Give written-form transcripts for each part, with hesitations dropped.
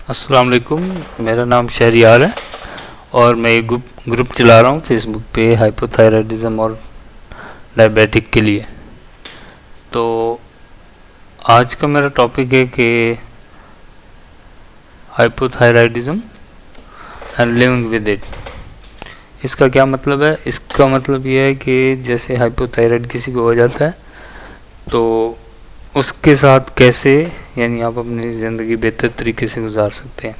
अस्सलाम वालेकुम। मेरा नाम शहरियार है और मैं एक ग्रुप चला रहा हूँ फेसबुक पे हाइपोथायराइडिज्म और डायबिटिक के लिए। तो आज का मेरा टॉपिक है कि hypothyroidism and living with it. इसका क्या मतलब है? इसका मतलब ये है कि जैसे हाइपोथायराइड किसी को हो जाता है तो उसके साथ कैसे यानी आप अपनी ज़िंदगी बेहतर तरीके से गुजार सकते हैं।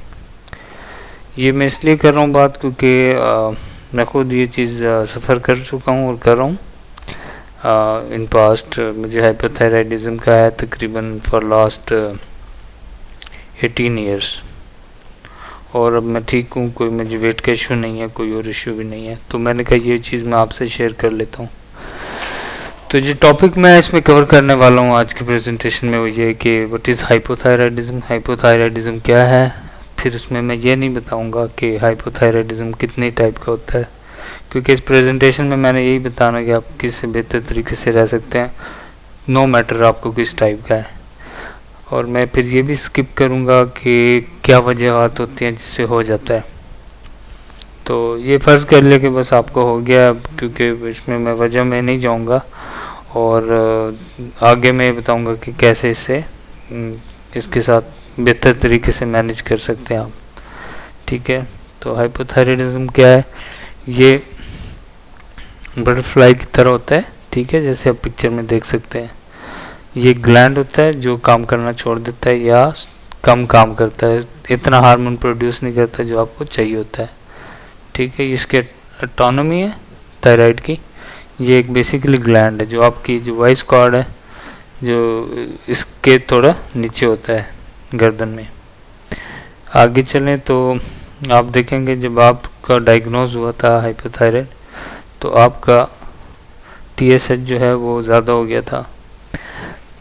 ये मैं इसलिए कर रहा हूँ बात क्योंकि मैं खुद ये चीज़ सफ़र कर चुका हूँ और कर रहा हूँ। इन पास्ट मुझे हाइपोथायराइडिज्म का है तकरीबन फॉर लास्ट 18 ईयर्स, और अब मैं ठीक हूँ, कोई मुझे वेट का इशू नहीं है, कोई और इशू भी नहीं है। तो मैंने कहा ये चीज़ मैं आपसे शेयर कर लेता हूँ। तो जो टॉपिक मैं इसमें कवर करने वाला हूँ आज की प्रेजेंटेशन में वो ये है कि व्हाट इज़ हाइपोथायराइडिज्म, हाइपोथायराइडिज्म क्या है। फिर उसमें मैं ये नहीं बताऊंगा कि हाइपोथायराइडिज्म कितने टाइप का होता है, क्योंकि इस प्रेजेंटेशन में मैंने यही बताना कि आप किससे बेहतर तरीके से रह सकते हैं, नो मैटर आपको किस टाइप का है। और मैं फिर ये भी स्किप करूंगा कि क्या वजहत होती हैं जिससे हो जाता है। तो ये फ़र्ज़ कर ले कि बस आपको हो गया, क्योंकि इसमें मैं वजह में नहीं जाऊंगा और आगे मैं बताऊंगा कि कैसे इसके साथ बेहतर तरीके से मैनेज कर सकते हैं आप। ठीक है। तो हाइपोथायराइडिज्म क्या है? ये बटरफ्लाई की तरह होता है, ठीक है, जैसे आप पिक्चर में देख सकते हैं। ये ग्लैंड होता है जो काम करना छोड़ देता है या कम काम करता है, इतना हार्मोन प्रोड्यूस नहीं करता जो आपको चाहिए होता है। ठीक है। इसकी ऑटोनॉमी है थायराइड की। ये एक बेसिकली ग्लैंड है जो आपकी जो वॉइस कॉर्ड है जो इसके थोड़ा नीचे होता है गर्दन में। आगे चलें तो आप देखेंगे जब आपका डायग्नोज हुआ था हाइपोथायराइड तो आपका TSH जो है वो ज़्यादा हो गया था।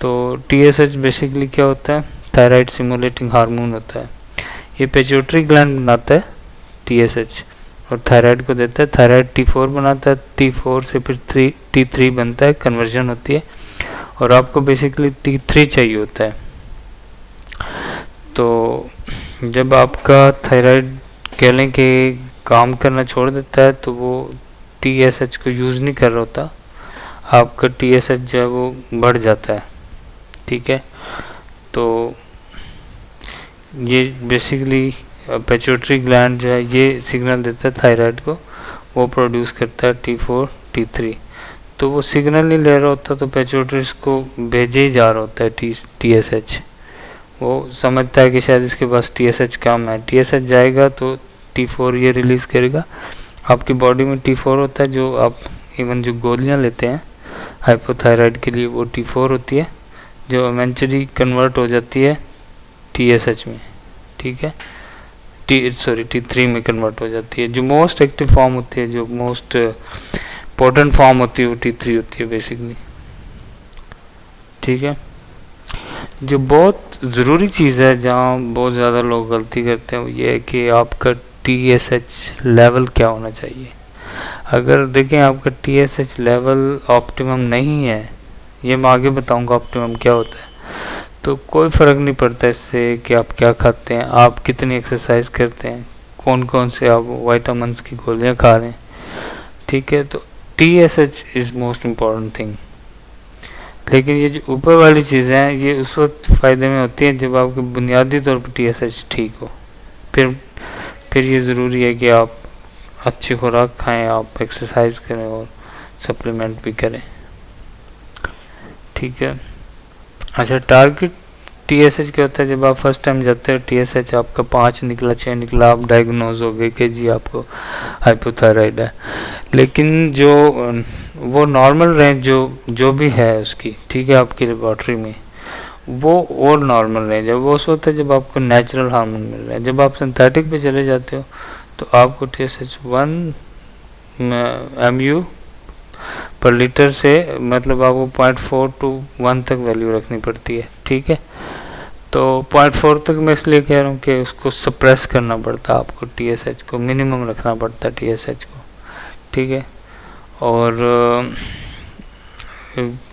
तो TSH बेसिकली क्या होता है? थायराइड स्टिमुलेटिंग हार्मोन होता है। ये पिट्यूटरी ग्लैंड बनाता है TSH और थायराइड को देता है। थायराइड T4 बनाता है, T4 से फिर T3 बनता है, कन्वर्जन होती है और आपको बेसिकली T3 चाहिए होता है। तो जब आपका थायराइड कह लें कि काम करना छोड़ देता है तो वो TSH को यूज़ नहीं कर रहा होता, आपका TSH जो है वो बढ़ जाता है। ठीक है। तो ये बेसिकली पिट्यूटरी ग्लैंड जो है ये सिग्नल देता है थायराइड को, वो प्रोड्यूस करता है T4 T3। तो वो सिग्नल नहीं ले रहा होता तो पिट्यूटरी को भेजे ही जा रहा होता है TSH। वो समझता है कि शायद इसके पास TSH कम है, TSH जाएगा तो T4 ये रिलीज़ करेगा। आपकी बॉडी में T4 होता है जो आप इवन जो गोलियां लेते हैं हाइपोथायराइड के लिए वो T4 होती है जो इवेंचुअली कन्वर्ट हो जाती है TSH में। ठीक है। T3 में कन्वर्ट हो जाती है। जो मोस्ट एक्टिव फॉर्म होती है, जो मोस्ट पोटेंट फॉर्म होती है वो T3 होती है बेसिकली। ठीक है। जो बहुत ज़रूरी चीज़ है जहाँ बहुत ज़्यादा लोग गलती करते हैं वो ये है कि आपका TSH लेवल क्या होना चाहिए। अगर देखें आपका TSH लेवल ऑप्टिमम नहीं है, ये मैं आगे बताऊंगा ऑप्टिमम क्या होता है, तो कोई फ़र्क नहीं पड़ता इससे कि आप क्या खाते हैं, आप कितनी एक्सरसाइज करते हैं, कौन कौन से आप विटामिन्स की गोलियां खा रहे हैं। ठीक है। तो TSH is most important thing. लेकिन ये जो ऊपर वाली चीज़ें हैं ये उस वक्त फ़ायदे में होती हैं जब आपके बुनियादी तौर पर TSH ठीक हो। फिर ये ज़रूरी है कि आप अच्छी खुराक खाएं, आप एक्सरसाइज करें और सप्लीमेंट भी करें। ठीक है। अच्छा, टारगेट TSH क्या होता है? जब आप फर्स्ट टाइम जाते हैं TSH आपका 5 निकला, 6 निकला, आप डायग्नोज हो गए कि जी आपको हाइपोथायराइड है। लेकिन जो वो नॉर्मल रेंज जो भी है उसकी, ठीक है, आपकी लेबॉर्ट्री में वो और नॉर्मल रेंज है। वो होता है जब आपको नेचुरल हार्मोन मिल रहा है। जब आप सिंथेटिक पे चले जाते हो तो आपको TSH 1 MU पर लीटर से मतलब आपको 0.4 to 1 तक वैल्यू रखनी पड़ती है। ठीक है। तो 0.4 तक मैं इसलिए कह रहा हूँ कि उसको सप्रेस करना पड़ता है, आपको TSH को मिनिमम रखना पड़ता है TSH को। ठीक है। और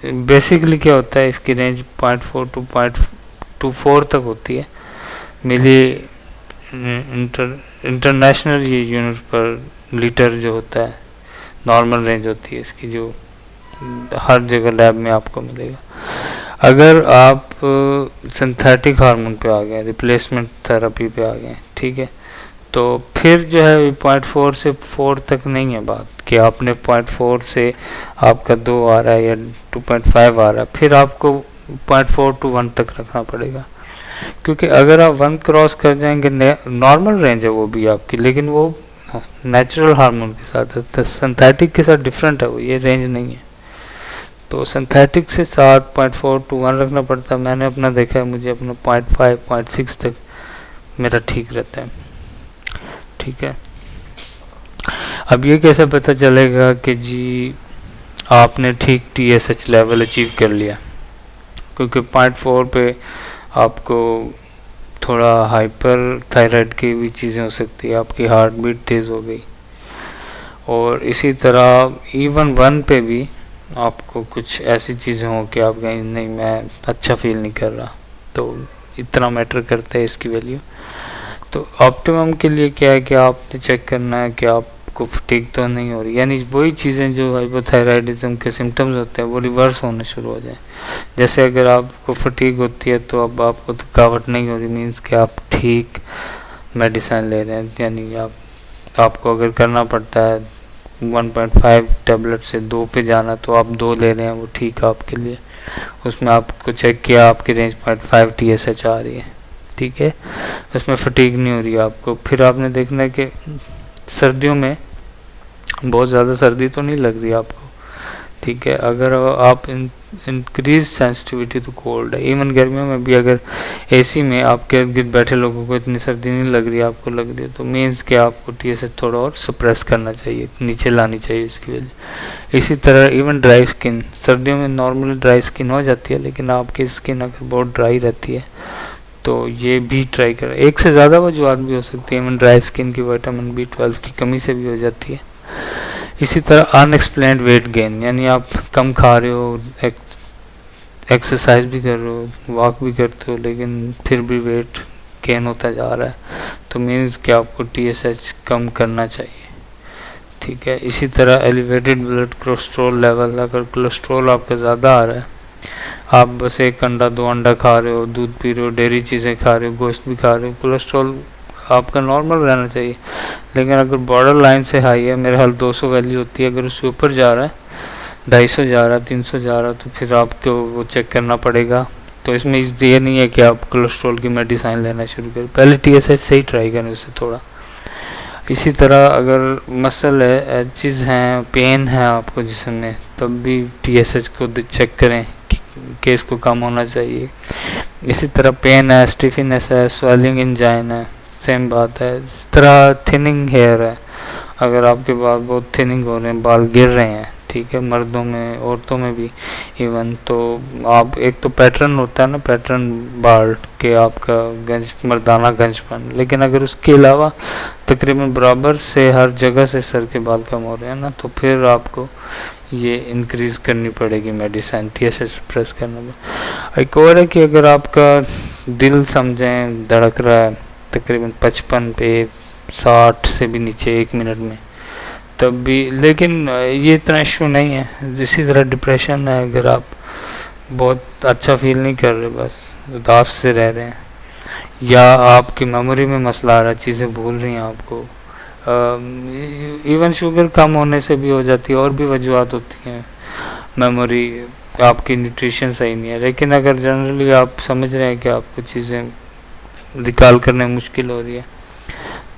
बेसिकली क्या होता है इसकी रेंज 0.4 to 0.24 तक होती है मिली इंटरनेशनल ये यूनिट पर लीटर जो होता है, नॉर्मल रेंज होती है इसकी, जो हर जगह लैब में आपको मिलेगा। अगर आप सिंथेटिक हार्मोन पे आ गए, रिप्लेसमेंट थेरेपी पे आ गए, ठीक है, तो फिर जो है 0.4 से 4 तक नहीं है बात कि आपने 0.4 से आपका 2 आ रहा है या 2.5 आ रहा है, फिर आपको 0.4 to 1 तक रखना पड़ेगा। क्योंकि अगर आप 1 क्रॉस कर जाएंगे, नॉर्मल रेंज है वो भी आपकी, लेकिन वो नेचुरल हार्मोन के साथ है, तो सिंथेटिक के साथ डिफरेंट है वो, ये रेंज नहीं है। तो सिंथेटिक से 7.4 to 1 रखना पड़ता है। मैंने अपना देखा है, मुझे अपना 0.5 0.6 तक मेरा ठीक रहता है, ठीक है। अब ये कैसे पता चलेगा कि जी आपने ठीक TSH लेवल अचीव कर लिया? क्योंकि 0.4 पे आपको थोड़ा हाइपर थायराइड की भी चीज़ें हो सकती है, आपकी हार्ट बीट तेज़ हो गई, और इसी तरह इवन 1 पे भी आपको कुछ ऐसी चीज़ें हो कि आप कहीं नहीं, मैं अच्छा फील नहीं कर रहा, तो इतना मैटर करता है इसकी वैल्यू। तो ऑप्टिमम के लिए क्या है कि आपने चेक करना है कि आपको फटीग तो नहीं हो रही, यानी वही चीज़ें जो हाइपोथायराइडिज्म के सिम्टम्स होते हैं वो रिवर्स होने शुरू हो जाए। जैसे अगर आपको फटीग होती है तो अब आपको थकावट नहीं हो रही, मीन्स कि आप ठीक मेडिसिन ले रहे हैं, यानी आपको अगर करना पड़ता है 1.5 टैबलेट से 2 पे जाना, तो आप 2 ले रहे हैं, वो ठीक है आपके लिए। उसमें आपको चेक किया, आपकी रेंज 0.5 TSH आ रही है, ठीक है, उसमें फटीग नहीं हो रही है आपको। फिर आपने देखना है कि सर्दियों में बहुत ज़्यादा सर्दी तो नहीं लग रही आपको, ठीक है। अगर आप इंक्रीज सेंसिटिविटी टू कोल्ड है, इवन गर्मियों में भी अगर एसी में आपके गिर्द बैठे लोगों को इतनी सर्दी नहीं लग रही, आपको लग रही है, तो मीन्स कि आपको TSH थोड़ा और सप्रेस करना चाहिए, नीचे लानी चाहिए इसकी वजह। इसी तरह इवन ड्राई स्किन, सर्दियों में नॉर्मली ड्राई स्किन हो जाती है, लेकिन आपकी स्किन अगर बहुत ड्राई रहती है तो ये भी ट्राई करें। एक से ज़्यादा वजूहत भी हो सकती है, इवन ड्राई स्किन की विटामिन B12 की कमी से भी हो जाती है। इसी तरह अनएक्सप्लेन्ड वेट गेन, यानी आप कम खा रहे हो, एक्सरसाइज भी कर रहे हो, वॉक भी करते हो, लेकिन फिर भी वेट गेन होता जा रहा है, तो मीन्स कि आपको TSH कम करना चाहिए, ठीक है। इसी तरह एलिवेटेड ब्लड कोलेस्ट्रॉल लेवल, अगर कोलेस्ट्रॉल आपका ज़्यादा आ रहा है, आप बस 1 अंडा 2 अंडा खा रहे हो, दूध पी रहे हो, डेयरी चीज़ें खा रहे हो, गोश्त भी खा रहे हो, कोलेस्ट्रॉल आपका नॉर्मल रहना चाहिए। लेकिन अगर बॉर्डर लाइन से हाई है, मेरे हाल 200 वैल्यू होती है, अगर उससे ऊपर जा रहा है, 250 जा रहा है, 300 जा रहा है, तो फिर आपको वो चेक करना पड़ेगा। तो इसमें ये नहीं है कि आप कोलेस्ट्रॉल की मेडिसिन लेना शुरू करें, पहले TSH से ही ट्राई करें उससे थोड़ा। इसी तरह अगर मसल है, एजिज हैं, पेन है आपको जिसमें, तब भी TSH को चेक करें कि इसको कम होना चाहिए। इसी तरह पेन है, स्टिफनेस है, स्वेलिंग इंजाइन है, सेम बात है। इस तरह थिनिंग हेयर है, अगर आपके बाल बहुत थिनिंग हो रहे हैं, बाल गिर रहे हैं, ठीक है, मर्दों में औरतों में भी इवन, तो आप एक तो पैटर्न होता है ना, पैटर्न बाल के आपका गंज, मर्दाना गंजपन, लेकिन अगर उसके अलावा तकरीबन बराबर से हर जगह से सर के बाल कम हो रहे हैं ना, तो फिर आपको ये इंक्रीज करनी पड़ेगी मेडिसिन, TSH प्रेस करने में। एक और है कि अगर आपका दिल समझें धड़क रहा है तकरीबन 55 पे, 60 से भी नीचे 1 मिनट में, तब भी, लेकिन ये इतना इशू नहीं है। इसी तरह डिप्रेशन है, अगर आप बहुत अच्छा फील नहीं कर रहे, बस उदास से रह रहे हैं, या आपकी मेमोरी में मसला आ रहा है, चीज़ें भूल रही हैं आपको, इवन शुगर कम होने से भी हो जाती है, और भी वजूहत होती हैं, मेमोरी, आपकी न्यूट्रिशन सही नहीं है। लेकिन अगर जनरली आप समझ रहे हैं कि आपको चीज़ें रिकॉल करने में मुश्किल हो रही है,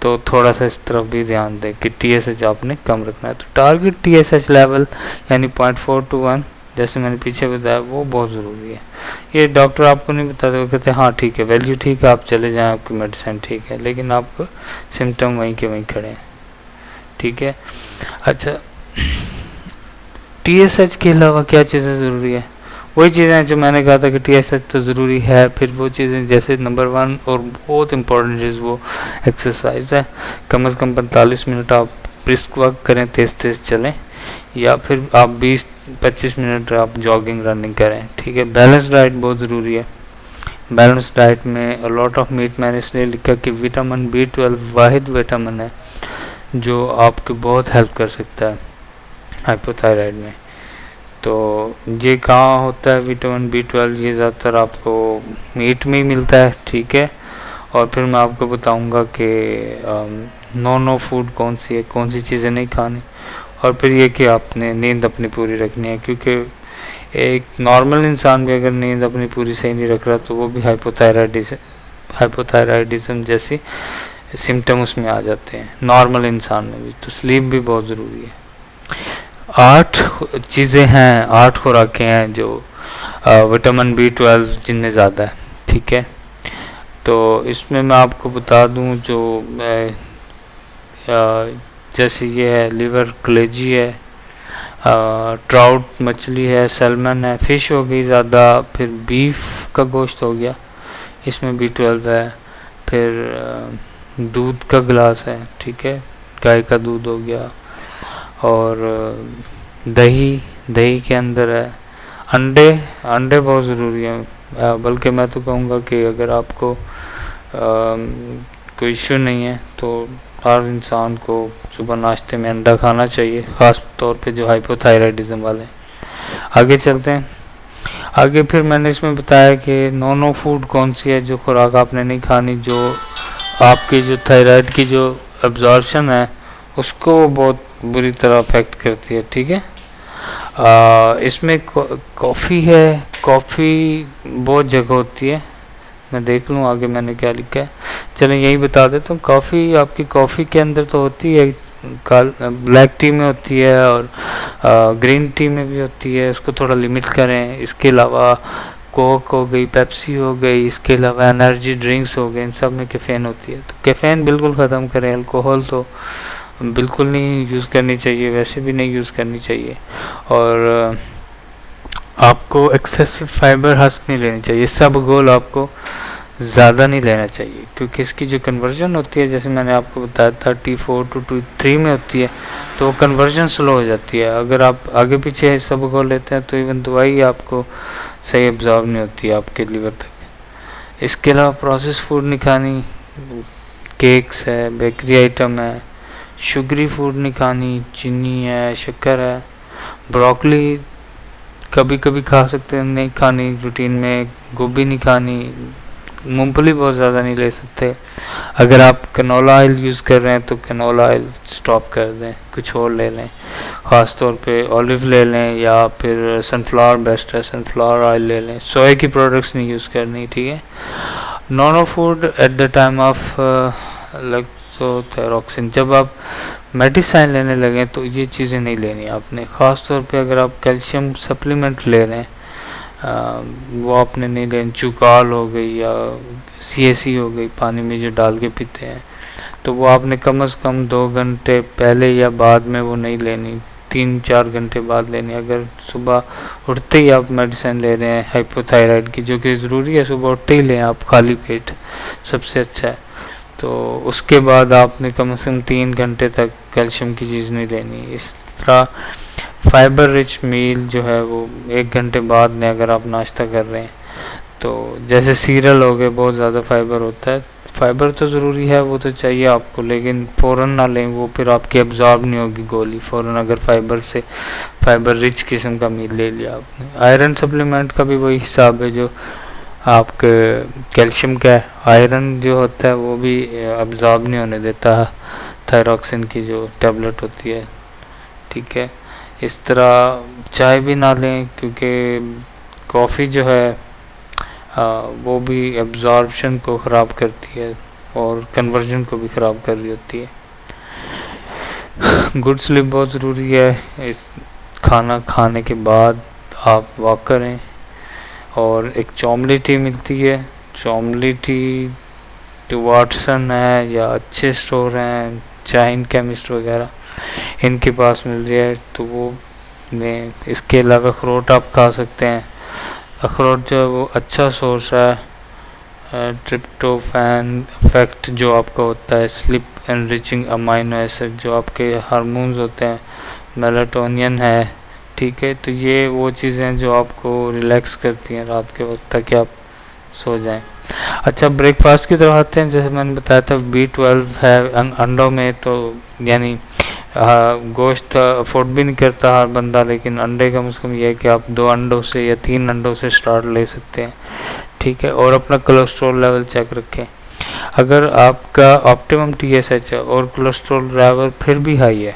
तो थोड़ा सा इस तरफ भी ध्यान दें कि TSH आपने कम रखना है। तो टारगेट TSH लेवल यानी 0.4 to 1, जैसे मैंने पीछे बताया, वो बहुत ज़रूरी है। ये डॉक्टर आपको नहीं बताते, वो कहते हैं हाँ ठीक है, वैल्यू ठीक है, आप चले जाएं, आपकी मेडिसिन ठीक है, लेकिन आपको सिम्टम वहीं के वहीं खड़े हैं, ठीक है। अच्छा, TSH के अलावा क्या चीज़ें ज़रूरी है? वही चीज़ें जो मैंने कहा था कि TSH तो ज़रूरी है, फिर वो चीज़ें जैसे नंबर 1 और बहुत इम्पोर्टेंट चीज़ वो एक्सरसाइज है। कम से कम 45 मिनट आप ब्रिस्क वॉक करें, तेज़ तेज़ चलें, या फिर आप 20-25 मिनट आप जॉगिंग रनिंग करें, ठीक है। बैलेंस डाइट बहुत ज़रूरी है, बैलेंस डाइट में लॉट ऑफ मीट मैंने इसलिए लिखा कि विटामिन B12 वाहिद विटामिन है जो आपको बहुत हेल्प कर सकता है हाइपोथायराइड में। तो ये कहाँ होता है विटामिन B12? ये ज़्यादातर आपको मीट में ही मिलता है, ठीक है। और फिर मैं आपको बताऊंगा कि नो फूड कौन सी है, कौन सी चीज़ें नहीं खानी। और फिर ये कि आपने नींद अपनी पूरी रखनी है, क्योंकि एक नॉर्मल इंसान भी अगर नींद अपनी पूरी सही नहीं रख रहा तो वो भी हाइपोथायराइडिज्म जैसी सिम्टम उसमें आ जाते हैं नॉर्मल इंसान में भी। तो स्लीप भी बहुत ज़रूरी है। 8 चीज़ें हैं, 8 खुराकें हैं जो विटामिन B12 जिनमें ज़्यादा है, ठीक है। तो इसमें मैं आपको बता दूं जो जैसे ये है लिवर कलेजी है, ट्राउट मछली है, सैल्मन है, फ़िश हो गई ज़्यादा, फिर बीफ का गोश्त हो गया, इसमें B12 है। फिर दूध का गिलास है, ठीक है, गाय का दूध हो गया। और दही के अंदर है। अंडे बहुत ज़रूरी है, बल्कि मैं तो कहूँगा कि अगर आपको कोई इश्यू नहीं है तो हर इंसान को सुबह नाश्ते में अंडा खाना चाहिए, ख़ास तौर पे जो हाइपोथायराइडिज्म वाले। आगे चलते हैं। आगे फिर मैंने इसमें बताया कि नो फूड कौन सी है जो खुराक आपने नहीं खानी, जो आपकी जो थायराइड की जो एब्जॉर्प्शन है उसको बहुत बुरी तरह अफेक्ट करती है, ठीक है। इसमें कॉफ़ी है, कॉफ़ी बहुत जगह होती है, मैं देख लूँ आगे मैंने क्या लिखा है, चलें यही बता देता हूँ। कॉफ़ी आपकी कॉफ़ी के अंदर तो होती है, ब्लैक टी में होती है और ग्रीन टी में भी होती है, उसको थोड़ा लिमिट करें। इसके अलावा कोक हो गई, पेप्सी हो गई, इसके अलावा एनर्जी ड्रिंक्स हो गए, इन सब में कैफ़ीन होती है, तो कैफ़ीन बिल्कुल ख़त्म करें। अल्कोहल तो बिल्कुल नहीं यूज़ करनी चाहिए, वैसे भी नहीं यूज़ करनी चाहिए। और आपको एक्सेसिव फाइबर हस्क नहीं लेनी चाहिए, सब गोल आपको ज़्यादा नहीं लेना चाहिए, क्योंकि इसकी जो कन्वर्जन होती है जैसे मैंने आपको बताया था T4 to T3 में होती है, तो वो कन्वर्जन स्लो हो जाती है। अगर आप आगे पीछे सब गोल लेते हैं तो इवन दवाई आपको सही एब्जॉर्ब नहीं होती है आपके लीवर तक। इसके अलावा प्रोसेस फूड नहीं खानी, केक्स है, बेकरी आइटम है, शुगरी फूड नहीं खानी, चीनी है, शक्कर है। ब्रोकली कभी कभी खा सकते हैं, नहीं खानी रूटीन में। गोभी नहीं खानी, मूंगफली बहुत ज़्यादा नहीं ले सकते। अगर आप कैनोला ऑयल यूज़ कर रहे हैं तो कैनोला ऑयल स्टॉप कर दें, कुछ और ले लें, ख़ास तौर पे ऑलिव ले लें, या फिर सनफ्लावर बेस्ट है, सनफ्लावर ऑयल ले लें। सोए की प्रोडक्ट्स नहीं यूज़ करनी, ठीक है। No food at the time of levothyroxine, जब आप मेडिसिन लेने लगे तो ये चीज़ें नहीं लेनी आपने। ख़ास तौर पे अगर आप कैल्शियम सप्लीमेंट ले रहे हैं वो आपने नहीं लेनी। चुकाल हो गई या CAC हो गई, पानी में जो डाल के पीते हैं, तो वो आपने कम से कम 2 घंटे पहले या बाद में वो नहीं लेनी, 3-4 घंटे बाद लेनी। अगर सुबह उठते ही आप मेडिसिन ले रहे हैं हाइपोथायराइड की, जो कि ज़रूरी है, सुबह उठते ही लें आप खाली पेट, सबसे अच्छा है। तो उसके बाद आपने कम से कम 3 घंटे तक कैल्शियम की चीज़ नहीं लेनी। इस तरह फाइबर रिच मील जो है वो 1 घंटे बाद में अगर आप नाश्ता कर रहे हैं, तो जैसे सीरियल हो गए, बहुत ज़्यादा फाइबर होता है। फाइबर तो ज़रूरी है, वो तो चाहिए आपको, लेकिन फ़ौरन ना लें, वो फिर आपकी एब्जॉर्ब नहीं होगी गोली फ़ौरन। अगर फाइबर रिच किस्म का मील ले लिया आपने। आयरन सप्लीमेंट का भी वही हिसाब है जो आपके कैल्शियम का है। आयरन जो होता है वो भी अब्जॉर्ब नहीं होने देता थायरॉक्सिन की जो टैबलेट होती है, ठीक है। इस तरह चाय भी ना लें, क्योंकि कॉफ़ी जो है वो भी एब्जॉर्प्शन को ख़राब करती है और कन्वर्जन को भी ख़राब कर रही होती है। गुड स्लीप बहुत ज़रूरी है। इस खाना खाने के बाद आप वॉक करें। और एक चौमली टी मिलती है, चौमली टी वाटसन है या अच्छे स्टोर हैं, चाइन केमिस्ट वगैरह, इनके पास मिल रही है, तो वो में। इसके अलावा अखरोट आप खा सकते हैं। अखरोट जो है वो अच्छा सोर्स है ट्रिप्टोफैन इफेक्ट जो आपका होता है, स्लीप एनरिचिंग अमाइनो एसिड जो आपके हार्मोन्स होते हैं, मेलाटोनिन है, ठीक है। तो ये वो चीज़ें जो आपको रिलैक्स करती हैं रात के वक्त, ताकि आप सो जाएं। अच्छा, ब्रेकफास्ट की तरफ आते हैं। जैसे मैंने बताया था B12 है अंडों में, तो यानी गोश्त अफोर्ड भी नहीं करता हर बंदा, लेकिन अंडे कम से कम ये है कि आप 2 अंडों से या 3 अंडों से स्टार्ट ले सकते हैं, ठीक है। और अपना कोलेस्ट्रॉल लेवल चेक रखें। अगर आपका ऑप्टिमम TSH है और कोलेस्ट्रॉल लेवल फिर भी हाई है,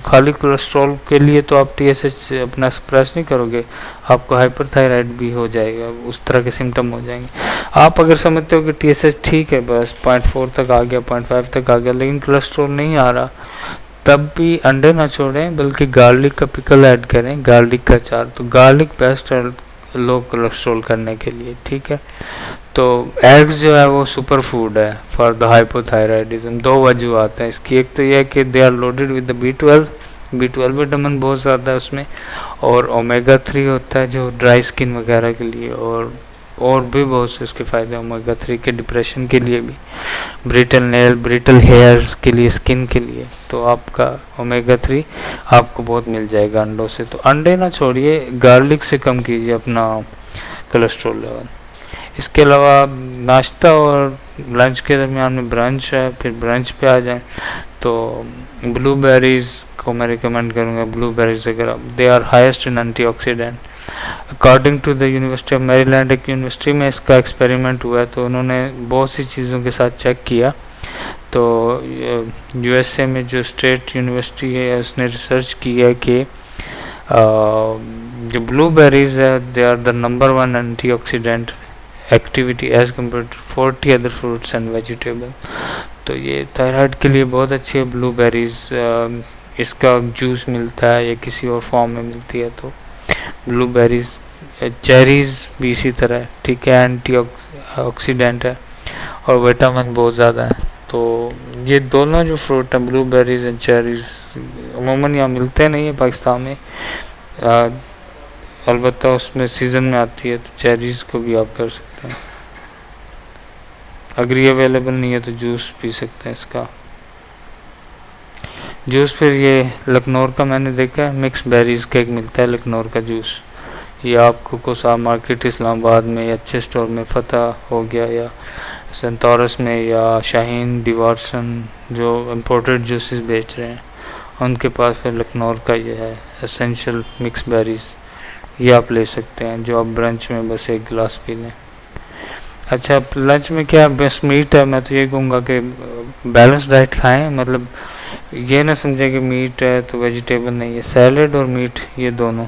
खाली कोलेस्ट्रॉल के लिए तो आप TSH अपना सप्रेस नहीं करोगे, आपको हाइपरथायराइड भी हो जाएगा, उस तरह के सिम्टम हो जाएंगे। आप अगर समझते हो कि TSH ठीक है, बस 0.4 तक आ गया, 0.5 तक आ गया, लेकिन कोलेस्ट्रॉल नहीं आ रहा, तब भी अंडे ना छोड़ें, बल्कि गार्लिक का पिकल ऐड करें, गार्लिक का अचार। तो गार्लिक बेस्ट है लो कोलेस्ट्रॉल करने के लिए, ठीक है। तो एग्स जो है वो सुपर फूड है फॉर द हाइपोथायराइडिज्म। 2 वजूहत हैं इसकी। एक तो यह है कि they are loaded with the B12 vitamin बहुत ज़्यादा है उसमें, और ओमेगा 3 होता है जो ड्राई स्किन वगैरह के लिए, और भी बहुत से उसके फ़ायदे ओमेगा 3 के, डिप्रेशन के लिए भी, ब्रिटल नेल, ब्रिटल हेयर्स के लिए, स्किन के लिए। तो आपका ओमेगा 3 आपको बहुत मिल जाएगा अंडों से। तो अंडे ना छोड़िए, गार्लिक से कम कीजिए अपना कोलेस्ट्रॉल लेवल। इसके अलावा नाश्ता और लंच के दरमियान में ब्रंच है, फिर ब्रंच पे आ जाएं तो ब्लूबेरीज़ को मैं रिकमेंड करूँगा। ब्लूबेरीज अगर they are highest in antioxidant according to the university of Maryland. एक यूनिवर्सिटी में इसका एक्सपेरिमेंट हुआ है, तो उन्होंने बहुत सी चीज़ों के साथ चेक किया। तो USA में जो स्टेट यूनिवर्सिटी है उसने रिसर्च की है कि जो ब्लूबेरीज है they are the number 1 antioxidant activity as compared to 40 other fruits and vegetable. तो ये थायराइड के लिए बहुत अच्छी है ब्लूबेरीज। इसका जूस मिलता है या किसी और फॉर्म में मिलती है, तो ब्लूबेरीज, चेरीज भी इसी तरह है, ठीक है, एंटी ऑक्सीडेंट है और विटामिन बहुत ज़्यादा है। तो ये दोनों जो फ्रूट हैं ब्लूबेरीज एंड चेरीज अमूमन यहाँ मिलते नहीं है पाकिस्तान में, अलबत्ता उसमें सीज़न में आती है, तो चेरीज़ को भी आप कर सकते हैं। अगर ये अवेलेबल नहीं है तो जूस पी सकते हैं इसका जूस। फिर ये लखनौर का मैंने देखा है, मिक्स बेरीज का एक मिलता है लखनौर का जूस। ये आपको कोसा मार्केट इस्लामाबाद में या अच्छे स्टोर में फतह हो गया या सेंटोरस में या शाहीन डिवारसन जो इम्पोर्टेड जूसेस बेच रहे हैं उनके पास फिर लखनौर का ये है एसेंशियल मिक्स बेरीज, ये आप ले सकते हैं, जो आप ब्रंच में बस 1 गिलास पी लें। अच्छा, लंच में क्या बस मीट है, मैं तो ये कहूँगा कि बैलेंस डाइट खाएं, मतलब ये ना समझें कि मीट है तो वेजिटेबल नहीं है, सैलेड और मीट ये दोनों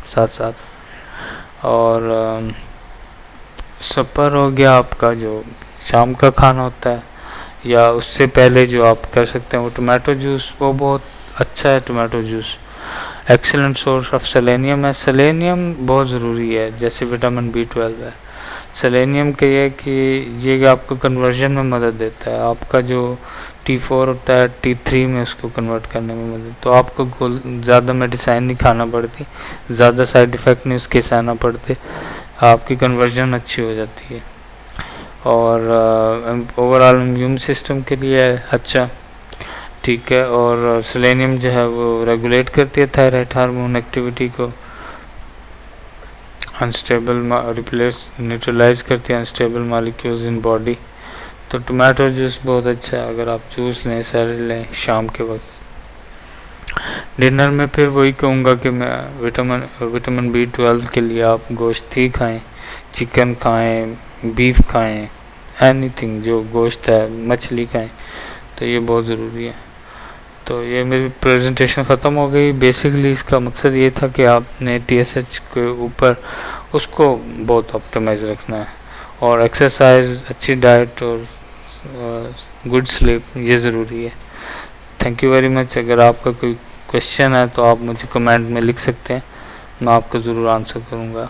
साथ साथ। और सपर हो गया आपका जो शाम का खाना होता है, या उससे पहले जो आप कर सकते हैं वो टोमेटो जूस, वो बहुत अच्छा है। Tomato juice excellent source of selenium है। सेलेनियम बहुत ज़रूरी है, जैसे विटामिन B12 है। सेलेनियम के ये कि ये आपको कन्वर्जन में मदद देता है, आपका जो T4 होता है T3 में उसको कन्वर्ट करने में मदद। तो आपको ज़्यादा मेडिसिन नहीं खाना पड़ती, ज़्यादा साइड इफ़ेक्ट नहीं उसके सहना पड़ते, आपकी कन्वर्जन अच्छी हो जाती है और ओवरऑल इम्यून सिस्टम के लिए अच्छा, ठीक है। और सेलेनियम जो है वो रेगुलेट करती है थायराइड हार्मोन एक्टिविटी को, अनस्टेबल न्यूट्रलाइज करती है अनस्टेबल मॉलिक्यूल्स इन बॉडी। तो टोमेटो जूस बहुत अच्छा है, अगर आप जूस लें, सैलेड लें शाम के वक्त। डिनर में फिर वही कहूँगा कि मैं विटामिन B12 के लिए आप गोश्त ही खाएं, चिकन खाएं, बीफ खाएं, एनीथिंग जो गोश्त है, मछली खाएं, तो ये बहुत ज़रूरी है। तो ये मेरी प्रेजेंटेशन ख़त्म हो गई। बेसिकली इसका मकसद ये था कि आपने TSH के ऊपर उसको बहुत ऑप्टिमाइज़ रखना है, और एक्सरसाइज, अच्छी डाइट और गुड स्लीप ये ज़रूरी है। Thank you very much. अगर आपका कोई क्वेश्चन है तो आप मुझे कमेंट में लिख सकते हैं, मैं आपको ज़रूर आंसर करूँगा।